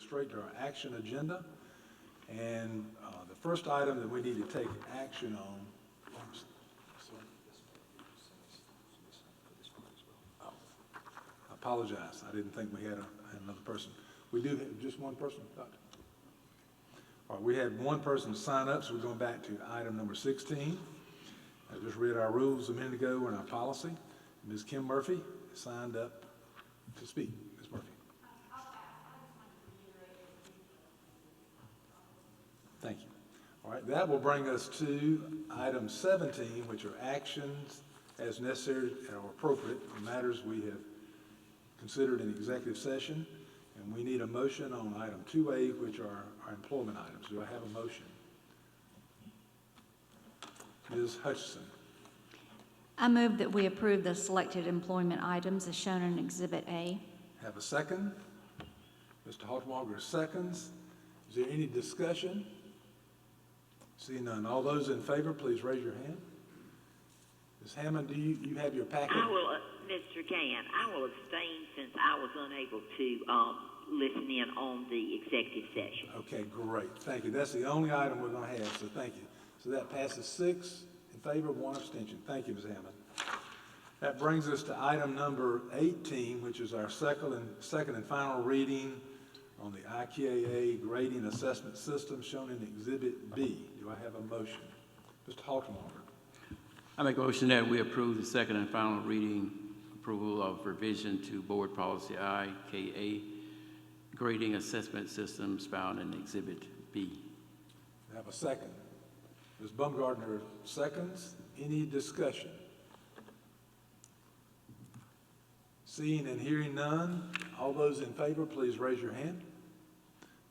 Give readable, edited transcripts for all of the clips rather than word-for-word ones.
straight to our action agenda. And the first item that we need to take action on, I apologize, I didn't think we had another person. We do have just one person, Doctor? All right, we had one person sign up, so we're going back to item number 16. I just read our rules a minute ago and our policy. Ms. Kim Murphy signed up to speak. Ms. Murphy. Thank you. All right, that will bring us to item 17, which are actions as necessary or appropriate for matters we have considered in executive session. And we need a motion on item 2A, which are our employment items. Do I have a motion? Ms. Hutchison. I move that we approve the selected employment items as shown in Exhibit A. Have a second? Mr. Haltwalker seconds. Is there any discussion? Seeing none. All those in favor, please raise your hand. Ms. Hammond, do you have your packet? I will, Mr. Gann, I will abstain since I was unable to listen in on the executive session. Okay, great. Thank you. That's the only item we're going to have, so thank you. So that passes 6 in favor, 1 abstention. Thank you, Ms. Hammond. That brings us to item number 18, which is our second and final reading on the IKAA grading assessment system shown in Exhibit B. Do I have a motion? Mr. Haltwalker. I make a motion that we approve the second and final reading approval of revision to Board Policy IKA grading assessment systems found in Exhibit B. I have a second. Ms. Bumgardner seconds. Any discussion? Seeing and hearing none, all those in favor, please raise your hand.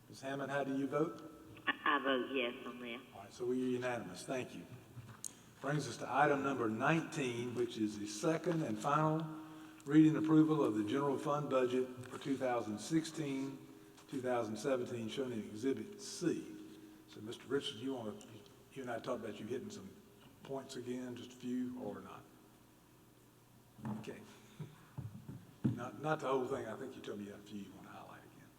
Ms. Hammond, how do you vote? I vote yes on that. All right, so we are unanimous. Thank you. Brings us to item number 19, which is the second and final reading approval of the general fund budget for 2016, 2017, shown in Exhibit C. So, Mr. Richards, you and I talked about you hitting some points again, just a few, or not? Okay. Not the whole thing. I think you told me you had a few you want to highlight again.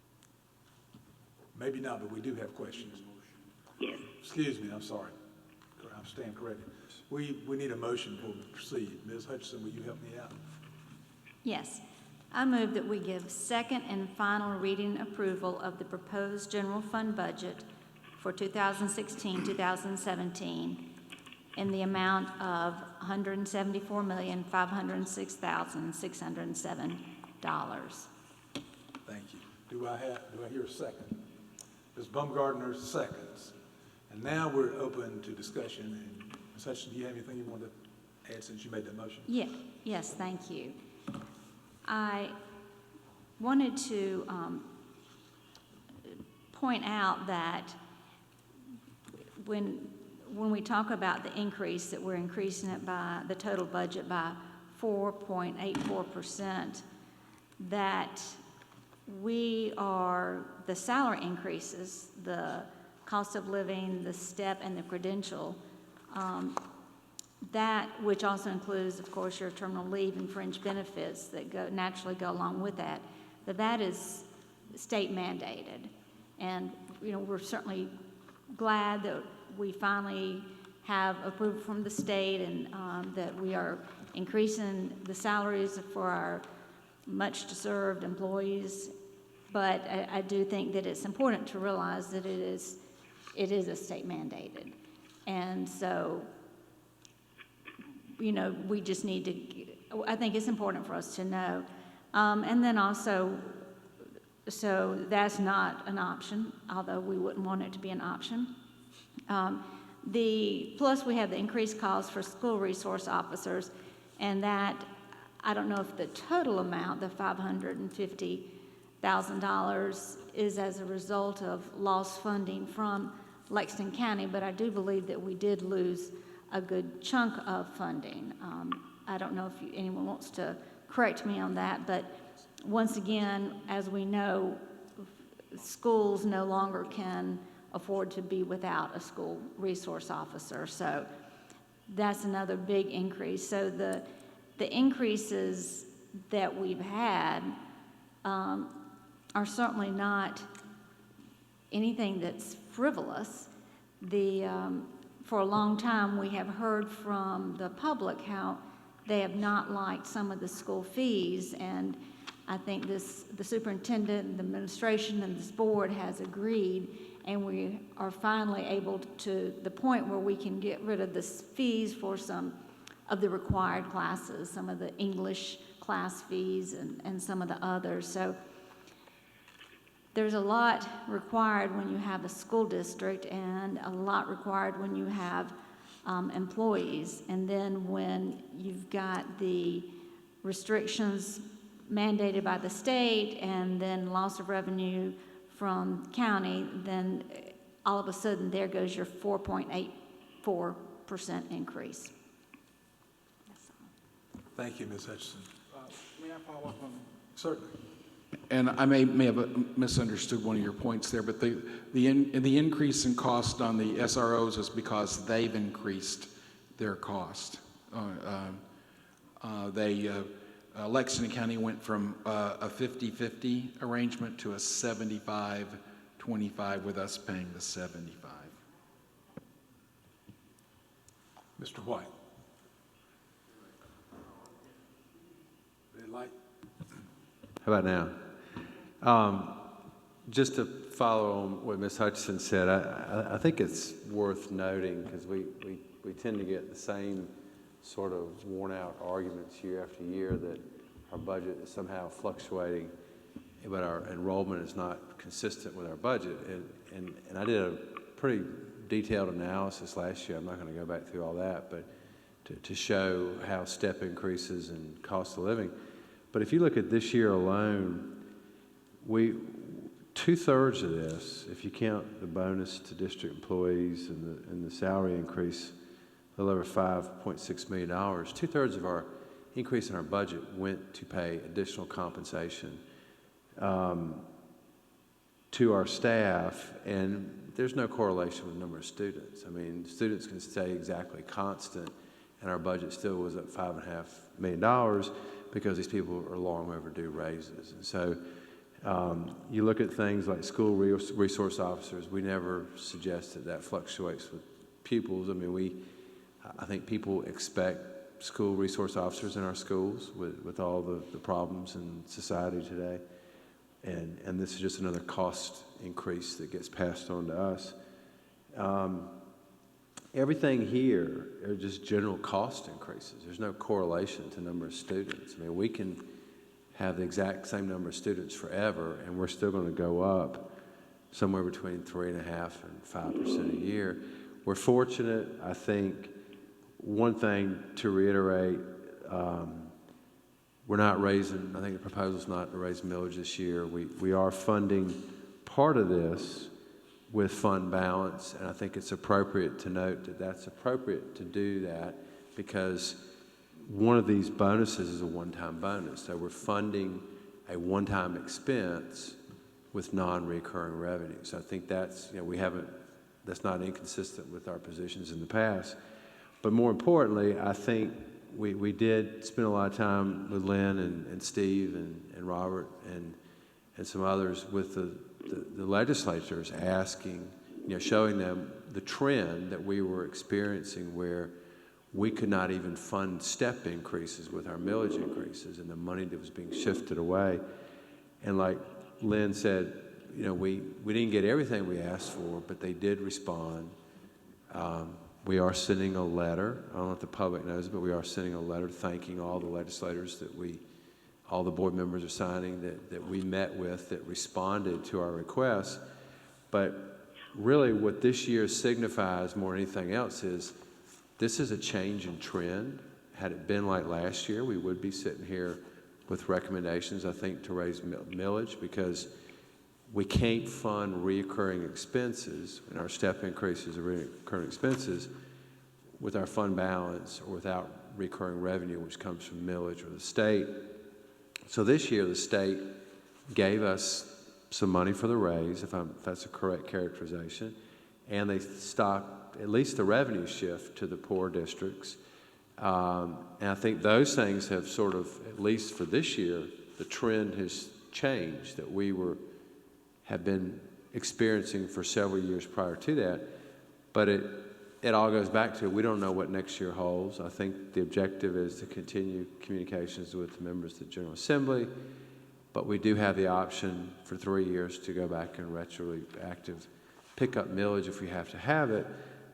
Maybe not, but we do have questions. Yes. Excuse me, I'm sorry. I'm staying corrected. We need a motion before we proceed. Ms. Hutchison, will you help me out? Yes. I move that we give second and final reading approval of the proposed general fund budget for 2016-2017 in the amount of $174,506,607. Thank you. Do I hear a second? Ms. Bumgardner seconds. And now we're open to discussion. And Ms. Hutchison, do you have anything you want to add since you made that motion? Yeah. Yes, thank you. I wanted to point out that when we talk about the increase, that we're increasing it by the total budget by 4.84%, that the salary increases, the cost of living, the STEP, and the credential, that, which also includes, of course, your terminal leave and fringe benefits that naturally go along with that, that is state mandated. And, we're certainly glad that we finally have approval from the state and that we are increasing the salaries for our much deserved employees. But I do think that it's important to realize that it is a state mandated. And so, we just need to, I think it's important for us to know. And then also, so that's not an option, although we wouldn't want it to be an option. Plus we have the increased costs for school resource officers, and that, I don't know if the total amount, the $550,000, is as a result of lost funding from Lexington County, but I do believe that we did lose a good chunk of funding. I don't know if anyone wants to correct me on that, but once again, as we know, schools no longer can afford to be without a school resource officer. So that's another big increase. So the increases that we've had are certainly not anything that's frivolous. For a long time, we have heard from the public how they have not liked some of the school fees, and I think the superintendent and the administration and this board has agreed, and we are finally able to the point where we can get rid of the fees for some of the required classes, some of the English class fees and some of the others. So there's a lot required when you have a school district and a lot required when you have employees. And then when you've got the restrictions mandated by the state and then loss of revenue from county, then all of a sudden there goes your 4.84% increase. Thank you, Ms. Hutchinson. May I follow up on? Certainly. And I may have misunderstood one of your points there, but the increase in cost on the SROs is because they've increased their cost. Lexington County went from a 50-50 arrangement to a 75-25, with us paying the 75. Mr. White. Red light. How about now? Just to follow on what Ms. Hutchinson said, I think it's worth noting, because we tend to get the same sort of worn-out arguments year after year that our budget is somehow fluctuating, but our enrollment is not consistent with our budget. And I did a pretty detailed analysis last year. I'm not going to go back through all that, but to show how step increases and cost of living. But if you look at this year alone, 2/3 of this, if you count the bonus to district employees and the salary increase, a little over $5.6 million, 2/3 of our increase in our budget went to pay additional compensation to our staff, and there's no correlation with the number of students. I mean, students can stay exactly constant, and our budget still was at $5.5 million because these people are long overdue raises. And so you look at things like school resource officers, we never suggested that fluctuates with pupils. I mean, I think people expect school resource officers in our schools with all the problems in society today. And this is just another cost increase that gets passed on to us. Everything here are just general cost increases. There's no correlation to number of students. I mean, we can have the exact same number of students forever, and we're still going to go up somewhere between 3.5% and 5% a year. We're fortunate, I think. One thing to reiterate, we're not raising, I think the proposal's not to raise millage this year. We are funding part of this with fund balance, and I think it's appropriate to note that that's appropriate to do that because one of these bonuses is a one-time bonus. So we're funding a one-time expense with non-recurring revenue. So I think that's, that's not inconsistent with our positions in the past. But more importantly, I think we did spend a lot of time with Lynn and Steve and Robert and some others with the legislators asking, showing them the trend that we were experiencing where we could not even fund step increases with our millage increases and the money that was being shifted away. And like Lynn said, we didn't get everything we asked for, but they did respond. We are sending a letter. I don't know if the public knows, but we are sending a letter thanking all the legislators all the board members are signing that we met with that responded to our requests. But really what this year signifies more than anything else is this is a change in trend. Had it been like last year, we would be sitting here with recommendations, I think, to raise millage because we can't fund reoccurring expenses and our step increases of recurring expenses with our fund balance or without recurring revenue, which comes from millage or the state. So this year, the state gave us some money for the raise, if that's a correct characterization, and they stopped at least the revenue shift to the poor districts. And I think those things have sort of, at least for this year, the trend has changed, that we have been experiencing for several years prior to that. But it all goes back to, we don't know what next year holds. I think the objective is to continue communications with the members of the General Assembly, but we do have the option for 3 years to go back and retroactive pick up millage if we have to have it.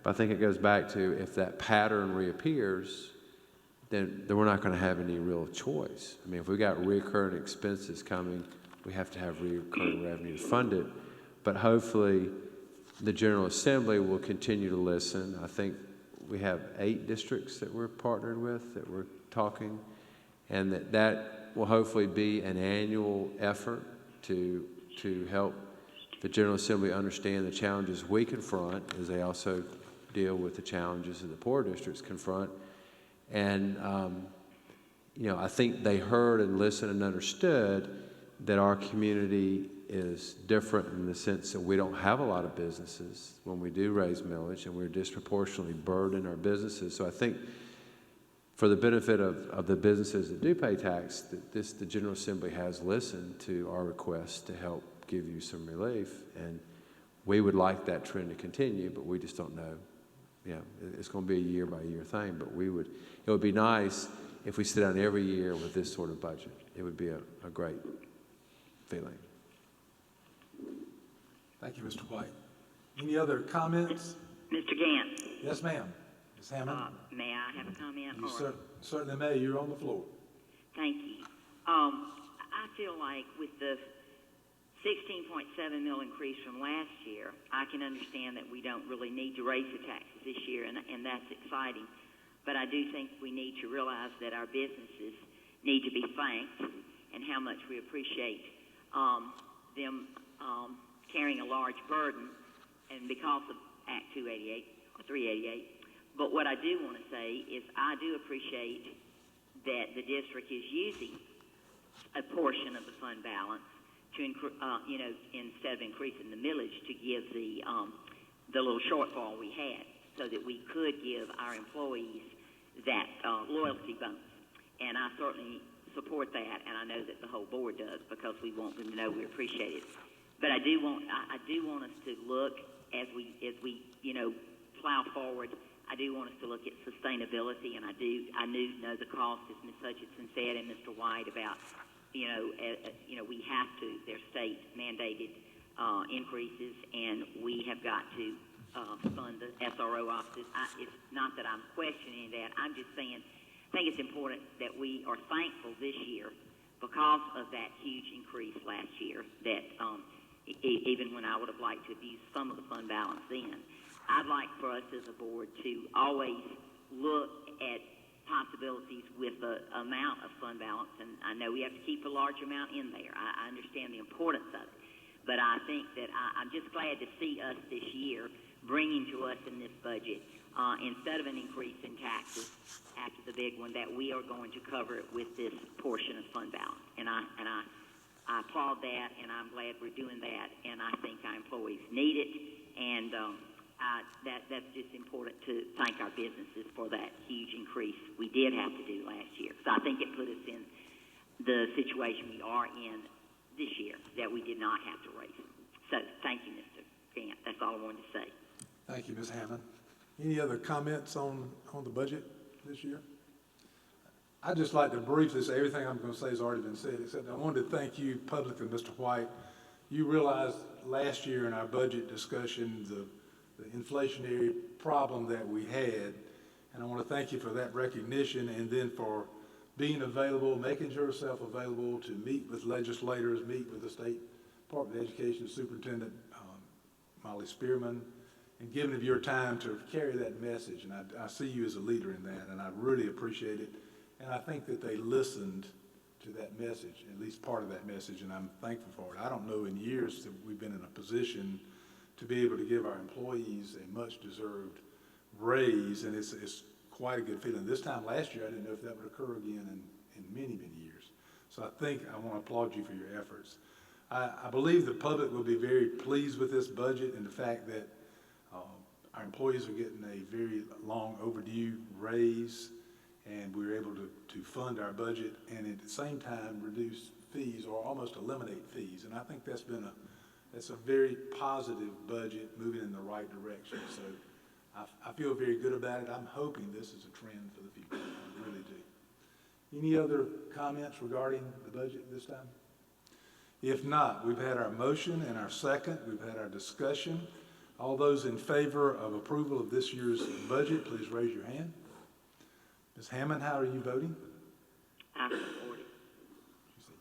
But I think it goes back to, if that pattern reappears, then we're not going to have any real choice. I mean, if we got recurring expenses coming, we have to have recurring revenue to fund it. But hopefully, the General Assembly will continue to listen. I think we have 8 districts that we're partnered with, that we're talking, and that will hopefully be an annual effort to help the General Assembly understand the challenges we confront, as they also deal with the challenges that the poor districts confront. And, I think they heard and listened and understood that our community is different in the sense that we don't have a lot of businesses when we do raise millage, and we're disproportionately burdened our businesses. So I think for the benefit of the businesses that do pay tax, the General Assembly has listened to our requests to help give you some relief, and we would like that trend to continue, but we just don't know. It's going to be a year-by-year thing, but it would be nice if we sit down every year with this sort of budget. It would be a great feeling. Thank you, Mr. White. Any other comments? Mr. Gant, Yes, ma'am. Ms. Hammond? may I have a comment? You certainly may. You're on the floor. Thank you. I feel like with the 16.7 mil increase from last year, I can understand that we don't really need to raise the taxes this year, and that's exciting. But I do think we need to realize that our businesses need to be thanked, and how much we appreciate them carrying a large burden, and because of Act 288 or 388. But what I do want to say is I do appreciate that the district is using a portion of the fund balance to, instead of increasing the millage, to give the little shortfall we had, so that we could give our employees that loyalty bonus. And I certainly support that, and I know that the whole board does, because we want them to know we appreciate it. But I do want us to look as we plow forward. I do want us to look at sustainability, and I know the cost, as Ms. Hutchinson said, and Mr. White, about we have to. They're state mandated increases, and we have got to fund the SRO offices. It's not that I'm questioning that. I'm just saying, I think it's important that we are thankful this year because of that huge increase last year, that even when I would have liked to have used some of the fund balance then, I'd like for us as a board to always look at possibilities with the amount of fund balance, and I know we have to keep a large amount in there. I understand the importance of it, but I think that I'm just glad to see us this year bringing to us in this budget, instead of an increase in taxes after the big one, that we are going to cover it with this portion of fund balance. And I applaud that, and I'm glad we're doing that, and I think our employees need it, and that's just important to thank our businesses for that huge increase we did have to do last year. So I think it put us in the situation we are in this year, that we did not have to raise them. So thank you, Mr. Gant. That's all I wanted to say. Thank you, Ms. Hammond. Any other comments on the budget this year? I'd just like to briefly say everything I'm going to say has already been said, except I wanted to thank you publicly, Mr. White. You realized last year in our budget discussion the inflationary problem that we had, and I want to thank you for that recognition, and then for being available, making yourself available to meet with legislators, meet with the State Department of Education Superintendent Molly Spearman, and giving of your time to carry that message. And I see you as a leader in that, and I really appreciate it. And I think that they listened to that message, at least part of that message, and I'm thankful for it. I don't know in years that we've been in a position to be able to give our employees a much-deserved raise, and it's quite a good feeling. This time last year, I didn't know if that would occur again in many, many years. So I think I want to applaud you for your efforts. I believe the public will be very pleased with this budget and the fact that our employees are getting a very long overdue raise, and we're able to fund our budget and at the same time reduce fees or almost eliminate fees. And I think that's been That's a very positive budget moving in the right direction. So I feel very good about it. I'm hoping this is a trend for the future. I really do. Any other comments regarding the budget this time? If not, we've had our motion and our second. We've had our discussion. All those in favor of approval of this year's budget, please raise your hand. Ms. Hammond, how are you voting? I support it. You say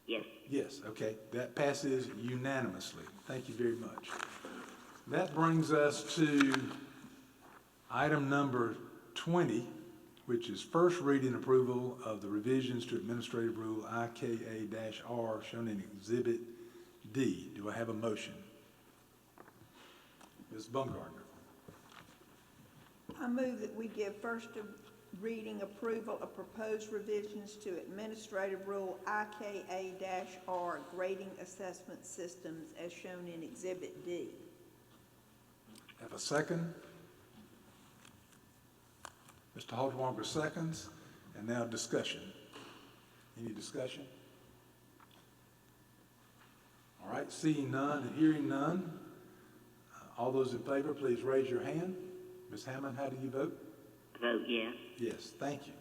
yes. Yes. Yes, okay. That passes unanimously. Thank you very much. That brings us to item number 20, which is first reading approval of the revisions to Administrative Rule IKA-R shown in Exhibit D. Do I have a motion? Ms. Baumgartner. I move that we give first reading approval of proposed revisions to Administrative Rule IKA-R grading assessment systems as shown in Exhibit D. Have a second? Mr. Halterwanger seconds. And now discussion. Any discussion? All right, seeing none and hearing none. All those in favor, please raise your hand. Ms. Hammond, how do you vote? Vote yes. Yes, thank you.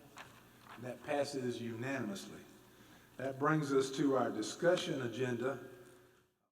And that passes unanimously. That brings us to our discussion agenda